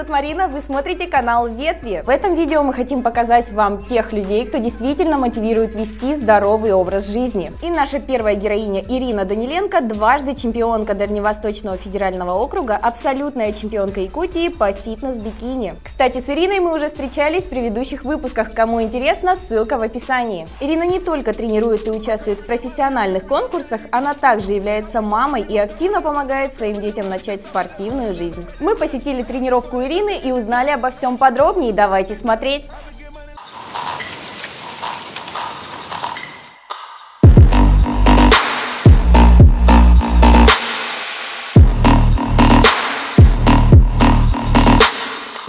зовут Марина, вы смотрите канал Ветви. В этом видео мы хотим показать вам тех людей, кто действительно мотивирует вести здоровый образ жизни. И наша первая героиня Ирина Даниленко, дважды чемпионка Дальневосточного федерального округа, абсолютная чемпионка Якутии по фитнес-бикини. Кстати, с Ириной мы уже встречались в предыдущих выпусках. Кому интересно, ссылка в описании. Ирина не только тренирует и участвует в профессиональных конкурсах, она также является мамой и активно помогает своим детям начать спортивную жизнь. Мы посетили тренировку Ирины и узнали обо всем подробнее. Давайте смотреть.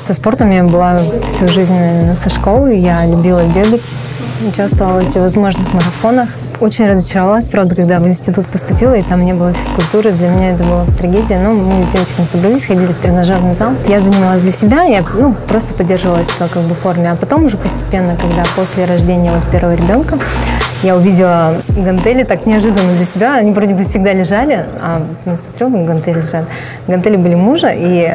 Со спортом я была всю жизнь, наверное, со школы. Я любила бегать, участвовала в всевозможных марафонах. Очень разочаровалась, правда, когда в институт поступила, и там не было физкультуры. Для меня это была трагедия. Но мы с девочками собрались, ходили в тренажерный зал. Я занималась для себя, я просто поддерживалась в форме. А потом уже постепенно, когда после рождения первого ребенка, я увидела гантели так неожиданно для себя. Они вроде бы всегда лежали, а смотрю, гантели лежат. Гантели были мужа, и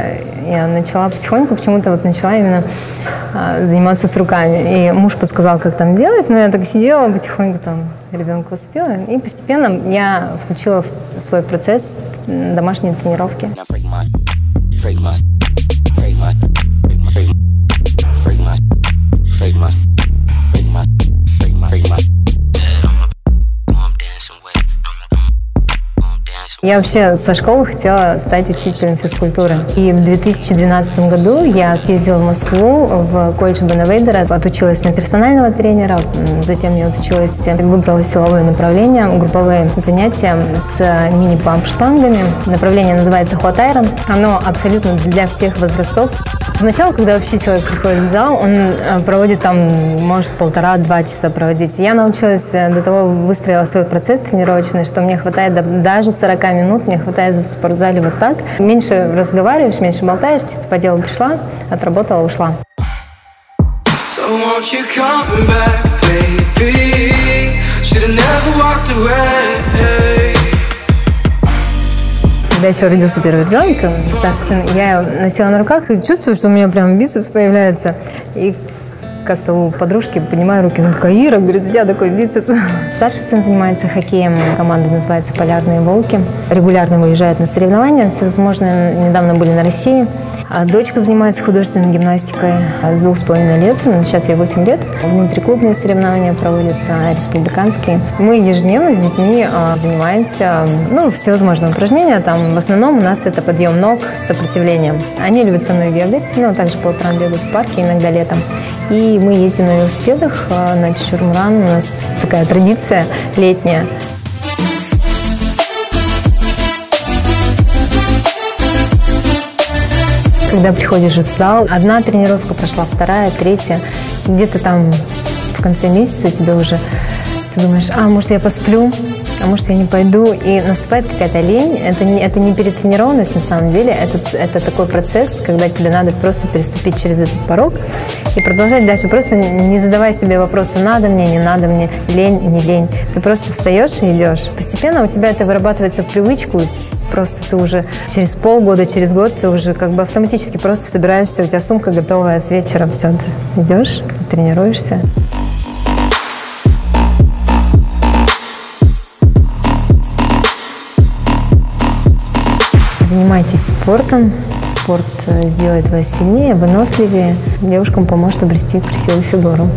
я начала потихоньку, почему-то начала именно заниматься с руками. И муж подсказал, как там делать, но я так сидела, потихоньку там ребенка успела. И постепенно я включила в свой процесс домашние тренировки. Я вообще со школы хотела стать учителем физкультуры. И в 2012 году я съездила в Москву в колледж Беневейдера, отучилась на персонального тренера, затем я отучилась, выбрала силовое направление, групповые занятия с мини-памп-штангами. Направление называется Hot Iron. Оно абсолютно для всех возрастов. Поначалу, когда вообще человек приходит в зал, он проводит там, может, 1,5-2 часа проводить. Я научилась до того, выстроила свой процесс тренировочный, что мне хватает даже 40 минут, мне хватает в спортзале вот так. Меньше разговариваешь, меньше болтаешь, чисто по делу пришла, отработала, ушла. Когда еще родился первый ребенок, старший сын, я носила на руках и чувствую, что у меня прям бицепс появляется. И как-то у подружки поднимаю руки, она такая: Ира, говорит, у тебя такой бицепс. Старший сын занимается хоккеем, команда называется «Полярные волки». Регулярно выезжает на соревнования, всевозможные, недавно были на России. А дочка занимается художественной гимнастикой с 2,5 лет, сейчас ей 8 лет. Внутриклубные соревнования проводятся, республиканские. Мы ежедневно с детьми занимаемся, всевозможные упражнения. Там в основном у нас это подъем ног с сопротивлением. Они любят со мной бегать, также по утрам бегают в парке, иногда летом. И мы ездим на велосипедах, на Чешур-Муран. У нас такая традиция летняя. Когда приходишь в зал, одна тренировка прошла, вторая, третья. Где-то там в конце месяца тебе уже, ты думаешь, может я посплю, а может я не пойду. И наступает какая-то лень. Это не перетренированность на самом деле, это такой процесс, когда тебе надо просто переступить через этот порог и продолжать дальше. Просто не задавай себе вопросы: надо мне, не надо мне, лень, не лень. Ты просто встаешь и идешь. Постепенно у тебя это вырабатывается в привычку. Просто ты уже через полгода, через год ты уже автоматически просто собираешься, у тебя сумка готовая с вечера, все, ты идешь, тренируешься. Занимайтесь спортом. Спорт сделает вас сильнее, выносливее. Девушкам поможет обрести красивую фигуру.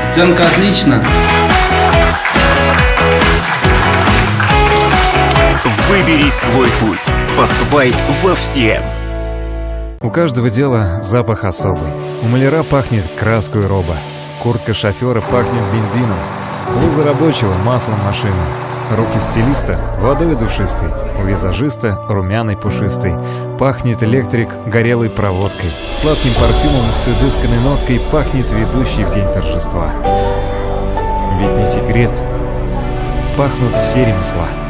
Оценка отлично. Выбери свой путь. Поступай в FCM. У каждого дела запах особый. У маляра пахнет краской роба. Куртка шофера пахнет бензином. Блуза рабочего — маслом машины. руки стилиста водой душистой, у визажиста румяной пушистой. Пахнет электрик горелой проводкой, сладким парфюмом с изысканной ноткой пахнет ведущий в день торжества. Ведь не секрет, пахнут все ремесла.